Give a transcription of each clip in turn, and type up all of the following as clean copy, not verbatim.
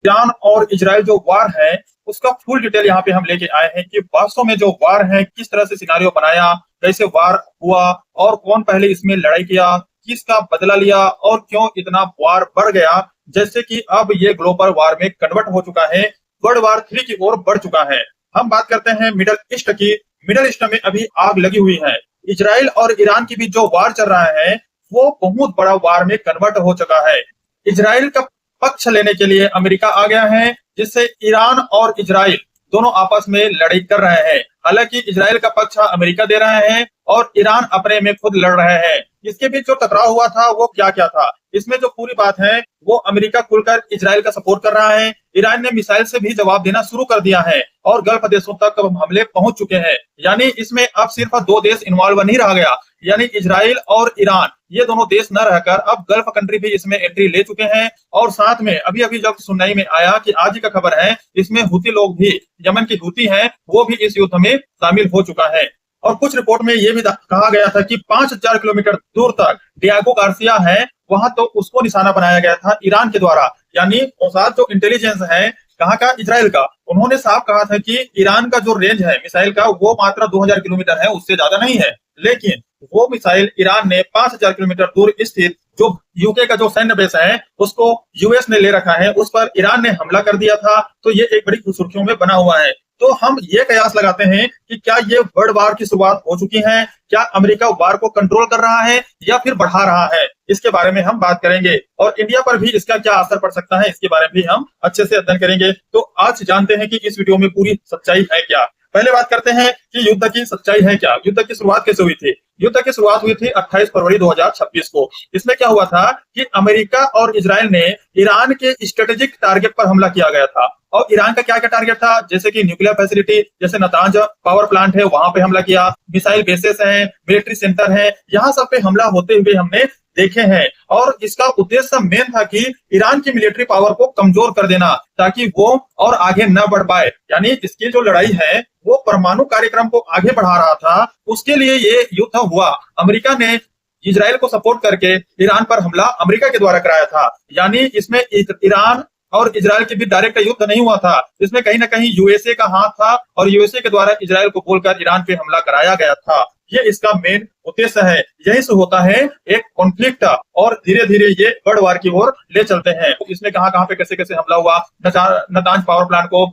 Iran और Israel जो वार है उसका फुल डिटेल यहाँ पे हम लेके आए हैं कि वास्तव में जो वार है किस तरह से सिनारियो बनाया, कैसे वार हुआ और कौन पहले इसमें लड़ाई किया, किसका बदला लिया और क्यों इतना वार बढ़ गया, जैसे कि अब ये ग्लोबल वार में कन्वर्ट हो चुका है, वर्ल्ड वार 3 की ओर बढ़ चुका है। हम बात करते हैं मिडल ईस्ट की। मिडल ईस्ट में अभी आग लगी हुई है। इजराइल और ईरान के बीच जो वार चल रहा है वो बहुत बड़ा वार में कन्वर्ट हो चुका है। इजराइल का पक्ष लेने के लिए अमेरिका आ गया है, जिससे ईरान और इजराइल दोनों आपस में लड़ाई कर रहे हैं। हालांकि इजराइल का पक्ष अमेरिका दे रहे हैं और ईरान अपने में खुद लड़ रहे हैं। इसके बीच जो टकराव हुआ था वो क्या क्या था, इसमें जो पूरी बात है वो अमेरिका खुलकर इजराइल का सपोर्ट कर रहा है। ईरान ने मिसाइल से भी जवाब देना शुरू कर दिया है और गल्फ देशों तक हमले पहुंच चुके हैं। यानी इसमें अब सिर्फ 2 देश इन्वॉल्व नहीं रह गया, यानी इजराइल और ईरान ये दोनों देश न रहकर अब गल्फ कंट्री भी इसमें एंट्री ले चुके हैं। और साथ में अभी अभी जब सुनवाई में आया कि आज ही का खबर है, इसमें हुती लोग भी, यमन की हुती हैं, वो भी इस युद्ध में शामिल हो चुका है। और कुछ रिपोर्ट में ये भी कहा गया था कि 5000 किलोमीटर दूर तक डियागो गार्सिया है, वहां तो उसको निशाना बनाया गया था ईरान के द्वारा। यानी मोसाद जो इंटेलिजेंस है कहाँ का, इजराइल का, उन्होंने साफ कहा था कि ईरान का जो रेंज है मिसाइल का वो मात्र 2000 किलोमीटर है, उससे ज्यादा नहीं है। लेकिन वो मिसाइल ईरान ने 5000 किलोमीटर दूर स्थित जो यूके का जो सैन्य बेस है उसको यूएस ने ले रखा है, उस पर ईरान ने हमला कर दिया था। तो ये एक बड़ी सुर्खियों में बना हुआ है। तो हम ये कयास लगाते हैं कि क्या ये वर्ल्ड वार की शुरुआत हो चुकी है, क्या अमेरिका वार को कंट्रोल कर रहा है या फिर बढ़ा रहा है, इसके बारे में हम बात करेंगे। और इंडिया पर भी इसका क्या असर पड़ सकता है इसके बारे में भी हम अच्छे से अध्ययन करेंगे। तो आज जानते हैं कि इस वीडियो में पूरी सच्चाई है क्या। पहले बात करते हैं कि युद्ध की सच्चाई है क्या, युद्ध की शुरुआत कैसे हुई थी। युद्ध की शुरुआत हुई थी 28 फरवरी 2026 को। इसमें क्या हुआ था कि अमेरिका और इजराइल ने ईरान के स्ट्रेटेजिक टारगेट पर हमला किया गया था। और ईरान का क्या क्या टारगेट था, जैसे कि न्यूक्लियर फैसिलिटी, जैसे नातांज पावर प्लांट है वहां पे हमला किया, मिसाइल बेसेस हैं, मिलिट्री सेंटर है, यहाँ सब पे हमला होते हुए हमने देखे हैं। और इसका उद्देश्य मेन था कि ईरान की मिलिट्री पावर को कमजोर कर देना ताकि वो और आगे न बढ़ पाए। यानी इसकी जो लड़ाई है वो परमाणु कार्यक्रम को आगे बढ़ा रहा था, उसके लिए ये युद्ध हुआ। अमेरिका ने इजराइल को सपोर्ट करके ईरान पर हमला अमेरिका के द्वारा कराया था। यानी इसमें ईरान और इजराइल के बीच डायरेक्ट युद्ध नहीं हुआ था, इसमें कहीं ना कहीं यूएसए का हाथ था और यूएसए के द्वारा इजराइल को बोलकर ईरान पे हमला कराया गया था। ये इसका मेन उद्देश्य है। यही से होता है एक कॉन्फ्लिक्ट और धीरे धीरे ये वर्ल्ड वार की ओर ले चलते हैं। इसमें कहाँ कहाँ पे कैसे कैसे हमला हुआ, नातांज पावर प्लांट को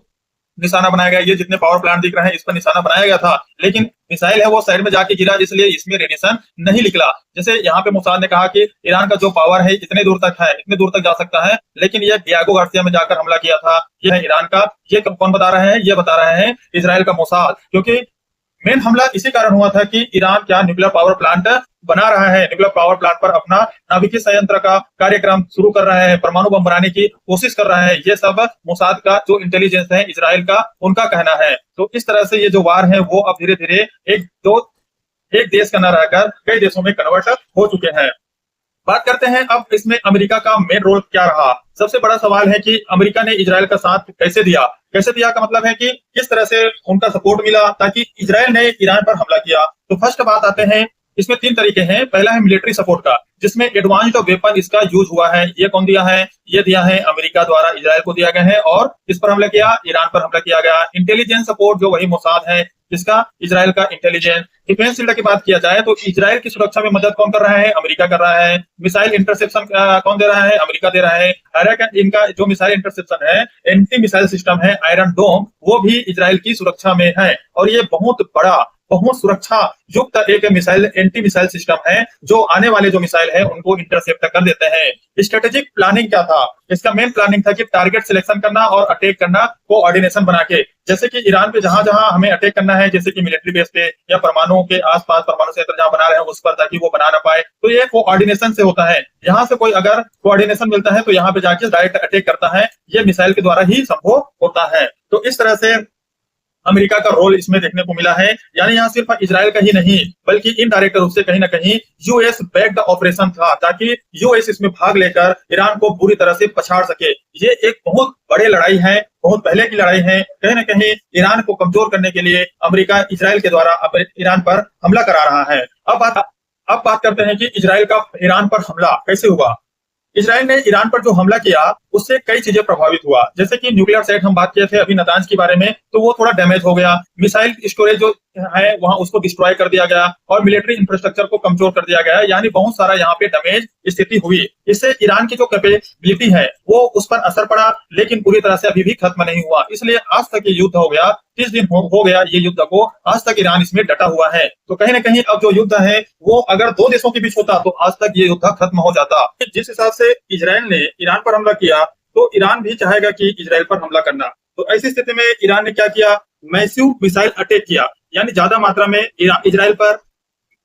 निशाना बनाया गया, ये जितने पावर प्लांट दिख रहे हैं इस पर निशाना बनाया गया था, लेकिन मिसाइल है वो साइड में जाके गिरा, इसलिए इसमें रेडिएशन नहीं निकला। जैसे यहाँ पे मोसाद ने कहा कि ईरान का जो पावर है इतने दूर तक है, इतने दूर तक जा सकता है, लेकिन ये डियागो गार्सिया में जाकर हमला किया था, ये है ईरान का। ये कौन बता रहे हैं, ये बता रहे हैं इजराइल का मोसाद। क्योंकि मेन हमला इसी कारण हुआ था कि ईरान क्या न्यूक्लियर पावर प्लांट बना रहा है, न्यूक्लियर पावर प्लांट पर अपना नाभिकीय संयंत्र का कार्यक्रम शुरू कर रहे हैं, परमाणु बम बनाने की कोशिश कर रहे हैं। ये सब मोसाद का जो इंटेलिजेंस है इजराइल का, उनका कहना है। तो इस तरह से ये जो वार है वो अब धीरे धीरे एक देश का न रहकर कई देशों में कन्वर्ट हो चुके हैं। बात करते हैं अब इसमें अमेरिका का मेन रोल क्या रहा। सबसे बड़ा सवाल है कि अमेरिका ने इजराइल का साथ कैसे दिया। कैसे दिया का मतलब है कि किस तरह से उनका सपोर्ट मिला ताकि इजराइल ने ईरान पर हमला किया। तो फर्स्ट बात आते हैं, इसमें 3 तरीके हैं। पहला है मिलिट्री सपोर्ट का, जिसमें एडवांस्ड वेपन इसका यूज हुआ है। ये कौन दिया है, ये दिया है अमेरिका द्वारा इजराइल को दिया गया है और इस पर हमला किया, ईरान पर हमला किया गया। इंटेलिजेंस सपोर्ट जो वही मोसाद है, जिसका इजराइल का इंटेलिजेंस। डिफेंस फील्ड की बात किया जाए तो इजराइल की सुरक्षा में मदद कौन कर रहा है, अमेरिका कर रहा है। मिसाइल इंटरसेप्शन कौन दे रहा है, अमेरिका दे रहा है। इनका जो मिसाइल इंटरसेप्शन है, एंटी मिसाइल सिस्टम है आयरन डोम, वो भी इजराइल की सुरक्षा में है। और ये बहुत बड़ा, बहुत सुरक्षा युक्त एक मिसाइल, एंटी मिसाइल सिस्टम है जो आने वाले जो मिसाइल है उनको इंटरसेप्ट कर देते हैं। स्ट्रेटेजिक प्लानिंग क्या था, इसका मेन प्लानिंग था कि टारगेट सिलेक्शन करना और अटैक करना कोऑर्डिनेशन बना के। जैसे कि ईरान पे जहां जहां हमें अटैक करना है, जैसे कि मिलिट्री बेस पे या परमाणु के आसपास परमाणु क्षेत्र जहां बना रहे हैं उस पर, ताकि वो बना ना पाए, तो ये कोऑर्डिनेशन से होता है। यहाँ से कोई अगर कोऑर्डिनेशन मिलता है तो यहाँ पे जाके डायरेक्ट अटैक करता है, ये मिसाइल के द्वारा ही संभव होता है। तो इस तरह से अमेरिका का रोल इसमें देखने को मिला है। यानी यहाँ सिर्फ इजराइल का ही नहीं बल्कि इनडायरेक्ट रूप से कहीं ना कहीं यूएस बैक्ड ऑपरेशन था, ताकि यूएस इसमें भाग लेकर ईरान को बुरी तरह से पछाड़ सके। ये एक बहुत बड़ी लड़ाई है, बहुत पहले की लड़ाई है। कहीं ना कहीं ईरान को कमजोर करने के लिए अमेरिका इजराइल के द्वारा ईरान पर हमला करा रहा है। अब बात करते हैं कि इजराइल का ईरान पर हमला कैसे हुआ। इजराइल ने ईरान पर जो हमला किया उससे कई चीजें प्रभावित हुआ। जैसे कि न्यूक्लियर साइट हम बात किए थे अभी नातांज के बारे में, तो वो थोड़ा डैमेज हो गया। मिसाइल स्टोरेज जो है वहां उसको डिस्ट्रॉय कर दिया गया और मिलिट्री इंफ्रास्ट्रक्चर को कमजोर कर दिया गया, यानी बहुत सारा यहाँ पे डैमेज स्थिति हुई। इससे ईरान की जो कैपेबिलिटी है वो उस पर असर पड़ा, लेकिन पूरी तरह से अभी भी खत्म नहीं हुआ। इसलिए आज तक ये युद्ध हो गया, 30 दिन हो गया ये युद्ध को, आज तक ईरान इसमें डटा हुआ है। तो कहीं ना कहीं अब जो युद्ध है वो अगर दो देशों के बीच होता तो आज तक ये युद्ध खत्म हो जाता। जिस हिसाब से इजराइल ने ईरान पर हमला किया, तो ईरान भी चाहेगा कि इजराइल पर हमला करना। तो ऐसी स्थिति में ईरान ने क्या किया, मैसिव मिसाइल अटैक किया, यानी ज्यादा मात्रा में इजराइल पर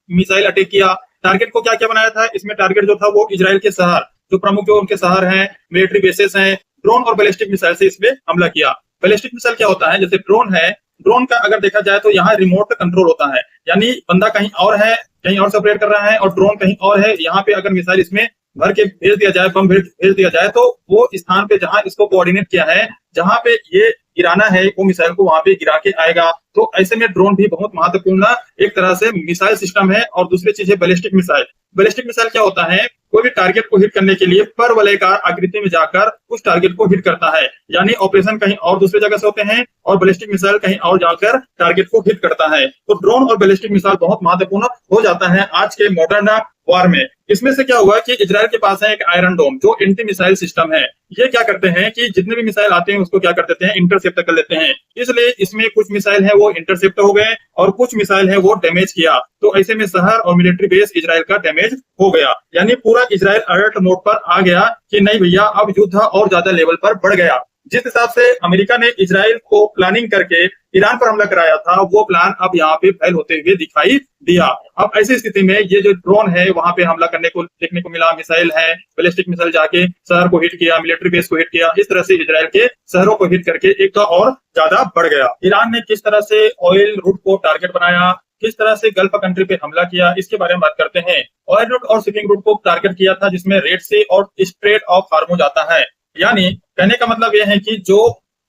मिसाइल अटैक किया। टारगेट को क्या क्या बनाया था, इसमें टारगेट जो था वो इजराइल के शहर, जो प्रमुख जो उनके शहर हैं, मिलिट्री बेसेस हैं, ड्रोन और बैलिस्टिक मिसाइल से इसमें हमला किया। बैलिस्टिक मिसाइल क्या होता है, जैसे ड्रोन है, ड्रोन का अगर देखा जाए तो यहाँ रिमोट कंट्रोल होता है, यानी बंदा कहीं और है, कहीं और से ऑपरेट कर रहा है और ड्रोन कहीं और है। यहाँ पे अगर मिसाइल इसमें भर के भेज दिया जाए, बम भेज दिया जाए, तो वो स्थान पे जहां इसको कोऑर्डिनेट किया है, जहां पे ये गिराना है, वो मिसाइल को वहां पे गिरा के आएगा। तो ऐसे में ड्रोन भी बहुत महत्वपूर्ण एक तरह से मिसाइल सिस्टम है। और दूसरी चीज है बैलिस्टिक मिसाइल। बैलिस्टिक मिसाइल क्या होता है, कोई भी टारगेट को हिट करने के लिए परवलयकार आकृति में जाकर उस टारगेट को हिट करता है, यानी ऑपरेशन कहीं और दूसरी जगह से होते हैं और बैलिस्टिक मिसाइल कहीं और जाकर टारगेट को हिट करता है। तो ड्रोन और बैलिस्टिक मिसाइल बहुत महत्वपूर्ण हो जाता है आज के मॉडर्न वार में। इसमें से क्या हुआ कि इजराइल के पास है एक आयरन डोम, जो एंटी मिसाइल सिस्टम है। ये क्या करते हैं कि जितने भी मिसाइल आते हैं उसको क्या कर देते हैं, इंटरसेप्ट कर लेते हैं। इसलिए इसमें कुछ मिसाइल है वो इंटरसेप्ट हो गए और कुछ मिसाइल है वो डैमेज किया। तो ऐसे में शहर और मिलिट्री बेस इजराइल का डैमेज हो गया, यानी पूरा इजराइल अलर्ट मोड पर आ गया कि नहीं भैया अब युद्ध और ज्यादा लेवल पर बढ़ गया। जिस हिसाब से अमेरिका ने इजराइल को प्लानिंग करके ईरान पर हमला कराया था, वो प्लान अब यहाँ पे फेल होते हुए दिखाई दिया। अब ऐसी स्थिति में ये जो ड्रोन है वहां पे हमला करने को देखने को मिला, मिसाइल है, बैलिस्टिक मिसाइल जाके शहर को हिट किया, मिलिट्री बेस को हिट किया। इस तरह से इजराइल के शहरों को हिट करके एक तो और ज्यादा बढ़ गया। ईरान ने किस तरह से ऑयल रूट को टारगेट बनाया, किस तरह से गल्फ कंट्री पे हमला किया, इसके बारे में बात करते हैं। ऑयल रूट और शिपिंग रूट को टारगेट किया था, जिसमें रेड सी और स्ट्रेट ऑफ हार्मोज आता है। यानी कहने का मतलब यह है कि जो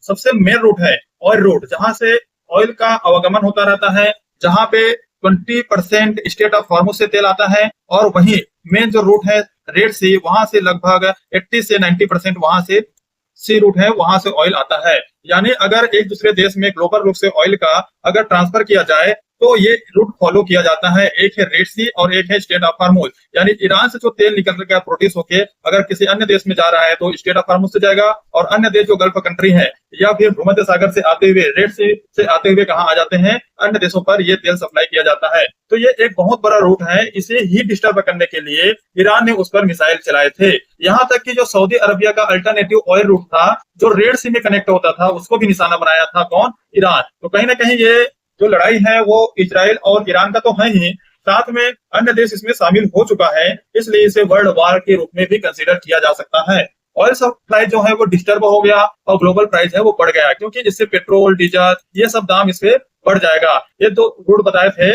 सबसे मेन रूट है ऑयल रूट, जहां से ऑयल का आवागमन होता रहता है, जहां पे 20% स्टेट ऑफ हार्मोज से तेल आता है, और वही मेन जो रूट है रेड सी, वहां से लगभग 80 से 90% वहां से सी रूट है, वहां से ऑयल आता है। यानी अगर एक दूसरे देश में ग्लोबल रूप से ऑयल का अगर ट्रांसफर किया जाए तो ये रूट फॉलो किया जाता है। एक है रेड सी और एक है स्टेट ऑफ हार्मोज, यानी ईरान से जो तेल निकल कर प्रोड्यूस होके अगर किसी अन्य देश में जा रहा है तो स्टेट ऑफ हार्मोज से जाएगा, और अन्य देश जो गल्फ कंट्री है या फिर भूमध्य सागर से आते हुए रेड सी से आते हुए कहाँ आ जाते हैं, अन्य देशों पर ये तेल सप्लाई किया जाता है। तो ये एक बहुत बड़ा रूट है। इसे ही डिस्टर्ब करने के लिए ईरान ने उस पर मिसाइल चलाए थे। यहाँ तक कि जो सऊदी अरबिया का अल्टरनेटिव ऑयल रूट था जो रेड सी में कनेक्ट होता था, उसको भी निशाना बनाया था कौन, ईरान। तो कहीं ना कहीं ये जो लड़ाई है वो इजराइल और ईरान का तो है ही, साथ में अन्य देश इसमें शामिल हो चुका है, इसलिए इसे वर्ल्ड वार के रूप में भी कंसीडर किया जा सकता है। ऑयल सप्लाई जो है वो डिस्टर्ब हो गया और ग्लोबल प्राइस है वो बढ़ गया, क्योंकि इससे पेट्रोल डीजल ये सब दाम इससे बढ़ जाएगा। ये दो रूट बताए थे,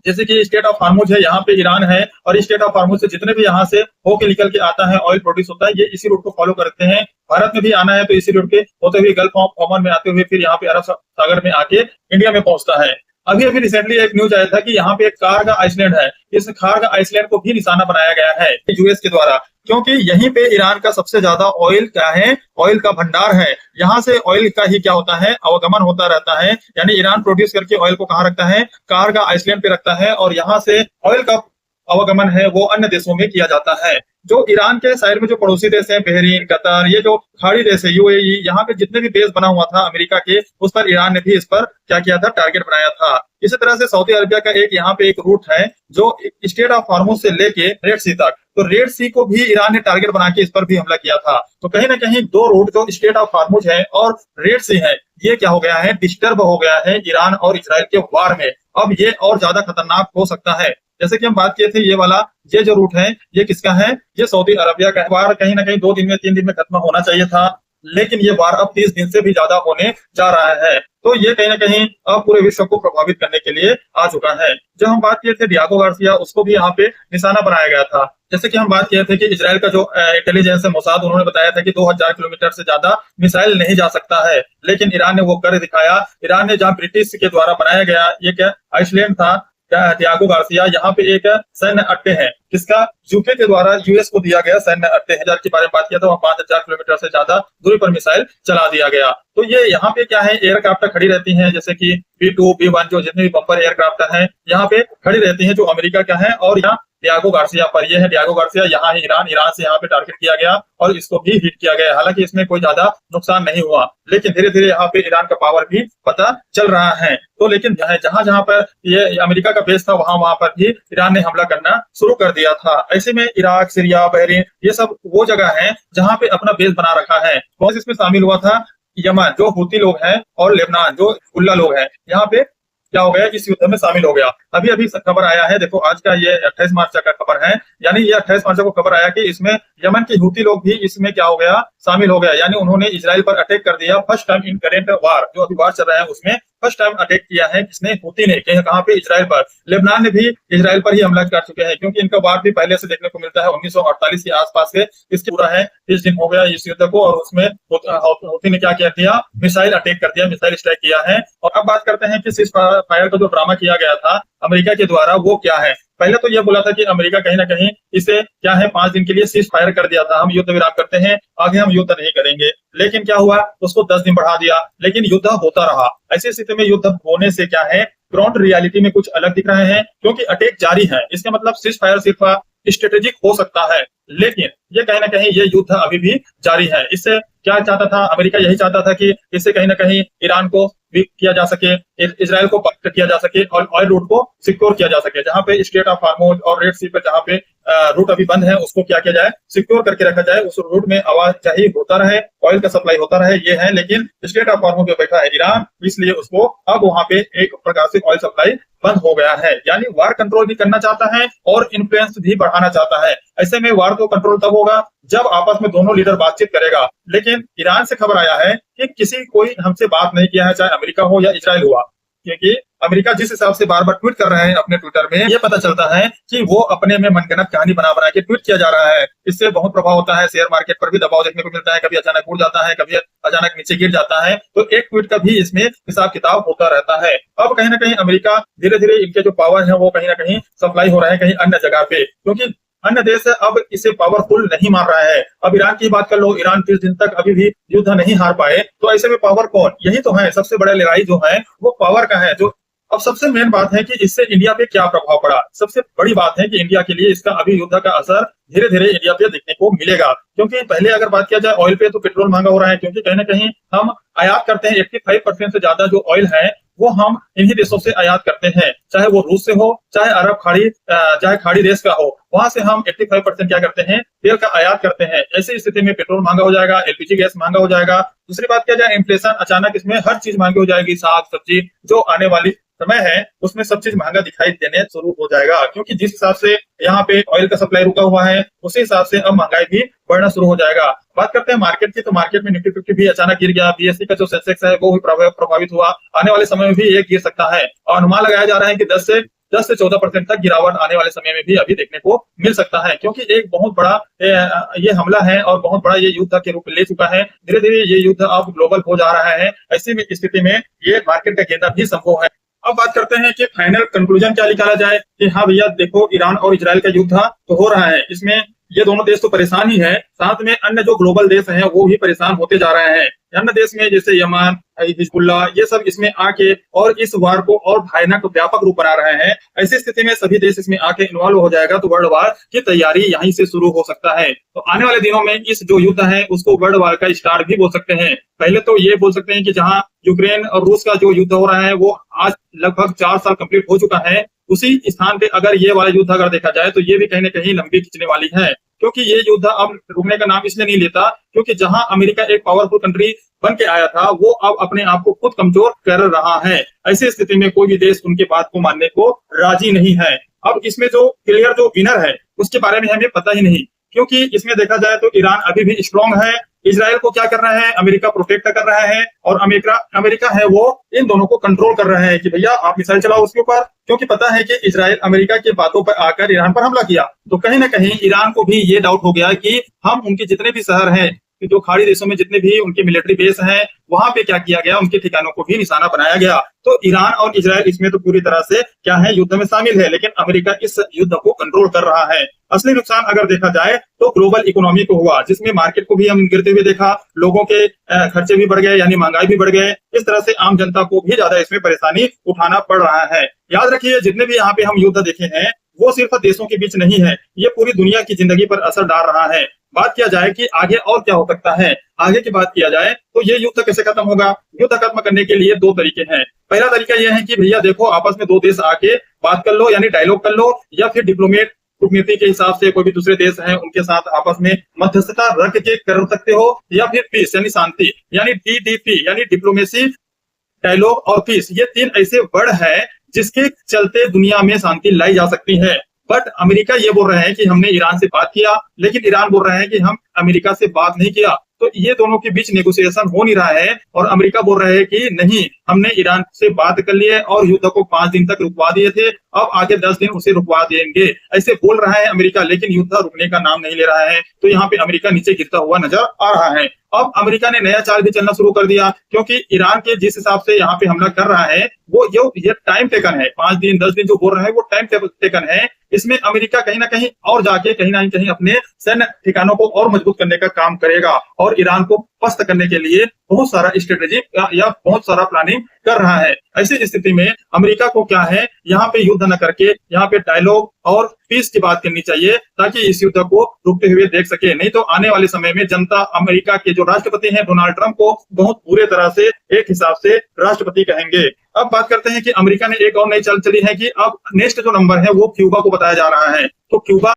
जैसे कि स्टेट ऑफ हार्मोज है, यहाँ पे ईरान है, और स्टेट ऑफ हार्मोज से जितने भी यहाँ से होके निकल के आता है ऑयल प्रोड्यूस होता है, ये इसी रूट को फॉलो करते हैं। भारत में भी आना है तो इसी रूट के होते हुए गल्फ ऑफ ओमान में आते हुए फिर यहाँ पे अरब सागर में आके इंडिया में पहुंचता है। अभी अभी रिसेंटली एक न्यूज आया था कि यहाँ पे एक कारगा आइसलैंड है, इस कारगा आइसलैंड को भी निशाना बनाया गया है यूएस के द्वारा, क्योंकि यहीं पे ईरान का सबसे ज्यादा ऑयल क्या है, ऑयल का भंडार है। यहाँ से ऑयल का ही क्या होता है, आवागमन होता रहता है। यानी ईरान प्रोड्यूस करके ऑयल को कहाँ रखता है, कारगा आइसलैंड पे रखता है, और यहाँ से ऑयल का आवागमन है वो अन्य देशों में किया जाता है। जो ईरान के साइड में जो पड़ोसी देश है, बहरीन, कतर, ये जो खाड़ी देश है, यूएई, यहाँ पे जितने भी बेस बना हुआ था अमेरिका के, उस पर ईरान ने भी इस पर क्या किया था, टारगेट बनाया था। इसी तरह से सऊदी अरबिया का एक यहाँ पे एक रूट है जो स्टेट ऑफ हार्मोज से लेके रेड सी तक, तो रेड सी को भी ईरान ने टारगेट बना के इस पर भी हमला किया था। तो कहीं ना कहीं दो रूट जो स्टेट ऑफ हार्मोज है और रेड सी है, ये क्या हो गया है, डिस्टर्ब हो गया है ईरान और इजराइल के वार में। अब ये और ज्यादा खतरनाक हो सकता है। जैसे कि हम बात किए थे, ये वाला ये जो रूट है ये किसका है, ये सऊदी अरबिया का। वार कहीं ना कहीं 2 दिन में 3 दिन में खत्म होना चाहिए था, लेकिन ये वार अब 30 दिन से भी ज्यादा होने जा रहा है। तो ये कहीं ना कहीं अब पूरे विश्व को प्रभावित करने के लिए आ चुका है। जब हम बात किए थे डियागो गार्सिया, उसको भी यहाँ पे निशाना बनाया गया था। जैसे कि हम बात किए थे कि इजराइल का जो इंटेलिजेंस है मोसाद, उन्होंने बताया था कि 2000 किलोमीटर से ज्यादा मिसाइल नहीं जा सकता है, लेकिन ईरान ने वो कर दिखाया। ईरान ने जहाँ ब्रिटिश के द्वारा बनाया गया ये क्या आइसलैंड था, त्यागो गार्सिया, यहाँ पे एक सैन्य अड्डे है किसका, यूके के द्वारा यूएस को दिया गया सैन्य अड्डे हजार के बारे में बात किया था, वहाँ 5,000 किलोमीटर से ज्यादा दूरी पर मिसाइल चला दिया गया। तो ये यहाँ पे क्या है, एयरक्राफ्ट खड़ी रहती हैं, जैसे कि B2 B1 जो जितने भी बम्पर एयरक्राफ्ट हैं यहाँ पे खड़ी रहती हैं, जो अमेरिका का है। और यहाँ डियागो गार्सिया पर, यह है डियागो गार्सिया, यहाँ है ईरान से यहाँ पे टारगेट किया गया और इसको भी हिट किया गया। हालांकि इसमें कोई ज्यादा नुकसान नहीं हुआ, लेकिन धीरे धीरे यहाँ पे ईरान का पावर भी पता चल रहा है। तो लेकिन जहां जहां पर ये अमेरिका का बेस था, वहां वहां पर भी ईरान ने हमला करना शुरू कर दिया था। ऐसे में इराक, सीरिया, बहरीन, ये सब वो जगह है जहां पे अपना बेस बना रखा है। कौन सा इसमें शामिल हुआ था, यमन जो हूती लोग हैं और लेबनान जो हिजबुल्ला लोग हैं, यहाँ पे क्या हो गया, इस युद्ध में शामिल हो गया। अभी अभी खबर आया है, देखो आज का ये 28 मार्च का खबर है, यानी ये 28 मार्च को खबर आया कि इसमें यमन के हूती लोग भी इसमें क्या हो गया, शामिल हो गया। यानी उन्होंने इजराइल पर अटैक कर दिया। फर्स्ट टाइम इन करेंट वार, जो अभी वार चल रहा है उसमें फर्स्ट टाइम अटैक किया है किसने, हूती ने। कहाँ पे, इजराइल पर। लेबनान ने भी इजराइल पर ही हमला कर चुके हैं, क्योंकि इनका वार भी पहले से देखने को मिलता है 1948 के आसपास से। इसके पूरा है 30 दिन हो गया इस युद्ध को, और उसमें हूती ने क्या किया, मिसाइल अटैक कर दिया, मिसाइल स्ट्राइक किया है। और अब बात करते हैं कि सीज फायर का जो ड्रामा किया गया था अमेरिका के द्वारा, वो क्या है। पहले तो ये बोला था कि अमेरिका कहीं ना कहीं इसे क्या है 5 दिन के लिए सीज फायर कर दिया था, हम युद्ध विराम करते हैं, आगे हम युद्ध नहीं करेंगे। लेकिन क्या हुआ, उसको 10 दिन बढ़ा दिया, लेकिन युद्ध होता रहा। ऐसी स्थिति में युद्ध होने से क्या है, ग्राउंड रियलिटी में कुछ अलग दिख रहे हैं, क्योंकि अटैक जारी है। इसका मतलब सीज फायर सिर्फ स्ट्रेटेजिक हो सकता है, लेकिन ये कहीं ना कहीं ये युद्ध अभी भी जारी है। इससे क्या चाहता था अमेरिका, यही चाहता था कि इससे कहीं ना कहीं ईरान को वीक किया जा सके, इजराइल को पक्का किया जा सके और ऑयल रूट को सिक्योर किया जा सके। जहां पे स्ट्रेट ऑफ हार्मोज और रेड सी पे जहां पे रूट अभी बंद है, उसको क्या किया जाए, सिक्योर करके रखा जाए, उस रूट में आवाजाही होता रहे, ऑयल का सप्लाई होता रहे, ये है। लेकिन स्ट्रेट ऑफ हार्मोज में बैठा है ईरान, इसलिए उसको अब वहां पे एक प्रकार से ऑयल सप्लाई बंद हो गया है। यानी वार कंट्रोल भी करना चाहता है और इन्फ्लुएंस भी बढ़ाना चाहता है। ऐसे में वार तो कंट्रोल तब होगा जब आपस में दोनों लीडर बातचीत करेगा। लेकिन ईरान से खबर आया है कि किसी कोई हमसे बात नहीं किया है, चाहे अमेरिका हो या इजराइल हुआ, क्योंकि अमेरिका जिस हिसाब से बार बार ट्वीट कर रहे हैं अपने ट्विटर में, ये पता चलता है कि वो अपने में मनगढ़ंत कहानी बना बना के ट्वीट किया जा रहा है। इससे बहुत प्रभाव होता है, शेयर मार्केट पर भी दबाव देखने को मिलता है, कभी अचानक उड़ जाता है, कभी अचानक नीचे गिर जाता है। तो एक ट्वीट का भी इसमें हिसाब किताब होता रहता है। अब कहीं ना कहीं अमेरिका धीरे धीरे इनके जो पावर है वो कहीं ना कहीं सप्लाई हो रहे हैं कहीं अन्य जगह पे, क्योंकि अन्य देश अब इसे पावरफुल नहीं मान रहा है। अब ईरान की बात कर लो, ईरान 30 दिन तक अभी भी युद्ध नहीं हार पाए, तो ऐसे में पावर कौन, यही तो है सबसे बड़ा लड़ाई जो है वो पावर का है। जो अब सबसे मेन बात है कि इससे इंडिया पे क्या प्रभाव पड़ा। सबसे बड़ी बात है कि इंडिया के लिए इसका अभी युद्ध का असर धीरे धीरे इंडिया पे देखने को मिलेगा। क्योंकि पहले अगर बात किया जाए ऑयल पे, तो पेट्रोल महंगा हो रहा है, क्योंकि कहीं ना कहीं हम आयात करते हैं। 85% से ज्यादा जो ऑयल है वो हम इन्हीं देशों से आयात करते हैं, चाहे वो रूस से हो, चाहे अरब खाड़ी, चाहे खाड़ी देश का हो, वहां से हम 85% क्या करते हैं, तेल का आयात करते हैं। ऐसी स्थिति में पेट्रोल महंगा हो जाएगा, एलपीजी गैस महंगा हो जाएगा। दूसरी बात किया जाए, इन्फ्लेशन अचानक, इसमें हर चीज महंगी हो जाएगी, साग सब्जी, जो आने वाली समय है उसमें सब चीज महंगा दिखाई देने शुरू हो जाएगा। क्योंकि जिस हिसाब से यहाँ पे ऑयल का सप्लाई रुका हुआ है, उसी हिसाब से अब महंगाई भी बढ़ना शुरू हो जाएगा। बात करते हैं मार्केट की, तो मार्केट में निफ्टी 50 भी अचानक गिर गया, बीएसई का जो सेंसेक्स है वो भी प्रभावित हुआ। आने वाले समय में भी ये गिर सकता है, और अनुमान लगाया जा रहा है कि 10 से 14% तक गिरावट आने वाले समय में भी अभी देखने को मिल सकता है। क्योंकि एक बहुत बड़ा ये हमला है और बहुत बड़ा ये युद्ध के रूप ले चुका है। धीरे धीरे ये युद्ध अब ग्लोबल हो जा रहा है। ऐसी स्थिति में ये मार्केट का गिरना भी संभव है। अब बात करते हैं कि फाइनल कंक्लूजन क्या निकाला जाए कि हाँ भैया देखो, ईरान और इजराइल का युद्ध तो हो रहा है, इसमें ये दोनों देश तो परेशान ही है, साथ में अन्य जो ग्लोबल देश हैं वो भी परेशान होते जा रहे हैं। अन्य देश में जैसे यमन, हिजबुल्ला, ये सब इसमें आके और इस वार को और भयानक व्यापक रूप बना रहे हैं। ऐसी स्थिति में सभी देश इसमें आके इन्वॉल्व हो जाएगा, तो वर्ल्ड वार की तैयारी यहीं से शुरू हो सकता है। तो आने वाले दिनों में इस जो युद्ध है उसको वर्ल्ड वार का स्टार्ट भी बोल सकते हैं। पहले तो ये बोल सकते हैं कि जहाँ यूक्रेन और रूस का जो युद्ध हो रहा है वो आज लगभग 4 साल कंप्लीट हो चुका है, उसी स्थान पे अगर ये वाला युद्ध अगर देखा जाए तो ये भी कहीं ना कहीं लंबी खींचने वाली है। क्योंकि ये युद्ध अब रुकने का नाम इसलिए नहीं लेता, क्योंकि जहां अमेरिका एक पावरफुल कंट्री बन के आया था, वो अब अपने आप को खुद कमजोर कर रहा है। ऐसी स्थिति में कोई भी देश उनके बात को मानने को राजी नहीं है। अब इसमें जो क्लियर जो विनर है उसके बारे में हमें पता ही नहीं, क्योंकि इसमें देखा जाए तो ईरान अभी भी स्ट्रांग है। इजराइल को क्या कर रहा है, अमेरिका प्रोटेक्ट कर रहा है, और अमेरिका है वो इन दोनों को कंट्रोल कर रहा है कि भैया आप मिसाइल चलाओ उसके ऊपर, क्योंकि पता है कि इजराइल अमेरिका की बातों पर आकर ईरान पर हमला किया। तो कहीं ना कहीं ईरान को भी ये डाउट हो गया कि हम उनके जितने भी शहर हैं जो खाड़ी देशों में जितने भी उनके मिलिट्री बेस हैं, वहां पे क्या किया गया, उनके ठिकानों को भी निशाना बनाया गया। तो ईरान और इजराइल इसमें तो पूरी तरह से क्या है, युद्ध में शामिल है, लेकिन अमेरिका इस युद्ध को कंट्रोल कर रहा है। असली नुकसान अगर देखा जाए तो ग्लोबल इकोनॉमी को हुआ, जिसमें मार्केट को भी हम गिरते हुए देखा, लोगों के खर्चे भी बढ़ गए, यानी महंगाई भी बढ़ गए। इस तरह से आम जनता को भी ज्यादा इसमें परेशानी उठाना पड़ रहा है। याद रखिए, जितने भी यहाँ पे हम युद्ध देखे हैं वो सिर्फ देशों के बीच नहीं है, ये पूरी दुनिया की जिंदगी पर असर डाल रहा है। बात किया जाए कि आगे और क्या हो सकता है, आगे की बात किया जाए तो ये युद्ध कैसे खत्म होगा। युद्ध खत्म करने के लिए दो तरीके हैं। पहला तरीका यह है कि भैया देखो, आपस में दो देश आके बात कर लो, यानी डायलॉग कर लो, या फिर डिप्लोमेट कूटनीति के हिसाब से कोई भी दूसरे देश हैं उनके साथ आपस में मध्यस्थता रख के कर सकते हो, या फिर पीस यानी शांति, यानी DDP यानी डिप्लोमेसी, डायलॉग और पीस। ये तीन ऐसे वर्ड है जिसके चलते दुनिया में शांति लाई जा सकती है। बट अमेरिका ये बोल रहे हैं कि हमने ईरान से बात किया, लेकिन ईरान बोल रहे हैं कि हम अमेरिका से बात नहीं किया। तो ये दोनों के बीच नेगोशिएशन हो नहीं रहा है, और अमेरिका बोल रहे हैं कि नहीं, हमने ईरान से बात कर ली है और युद्ध को 5 दिन तक रुकवा दिए थे, अब आगे 10 दिन उसे रुकवा देंगे। ऐसे बोल रहा है अमेरिका, लेकिन युद्ध रुकने का नाम नहीं ले रहा है। तो यहाँ पे अमेरिका नीचे गिरता हुआ नजर आ रहा है। अब अमेरिका ने नया चाल भी चलना शुरू कर दिया, क्योंकि ईरान के जिस हिसाब से यहाँ पे हमला कर रहा है वो ये टाइम टेकन है। 5 दिन 10 दिन जो बोल रहे हैं वो टाइम टेकन है। इसमें अमेरिका कहीं ना कहीं और जाके कहीं ना कहीं अपने सैन्य ठिकानों को और मजबूत करने का काम करेगा, और ईरान को पस्त करने के लिए बहुत सारा स्ट्रेटेजी या बहुत सारा प्लानिंग कर रहा है। ऐसी स्थिति में अमेरिका को क्या है, यहाँ पे युद्ध न करके यहाँ पे डायलॉग और पीस की बात करनी चाहिए, ताकि इस युद्ध को रुकते हुए देख सके। नहीं तो आने वाले समय में जनता अमेरिका के जो राष्ट्रपति हैं डोनाल्ड ट्रंप को बहुत बुरे तरह से एक हिसाब से राष्ट्रपति कहेंगे। अब बात करते हैं कि अमेरिका ने एक और नई चाल चली है कि अब नेक्स्ट जो नंबर है वो क्यूबा को बताया जा रहा है। तो क्यूबा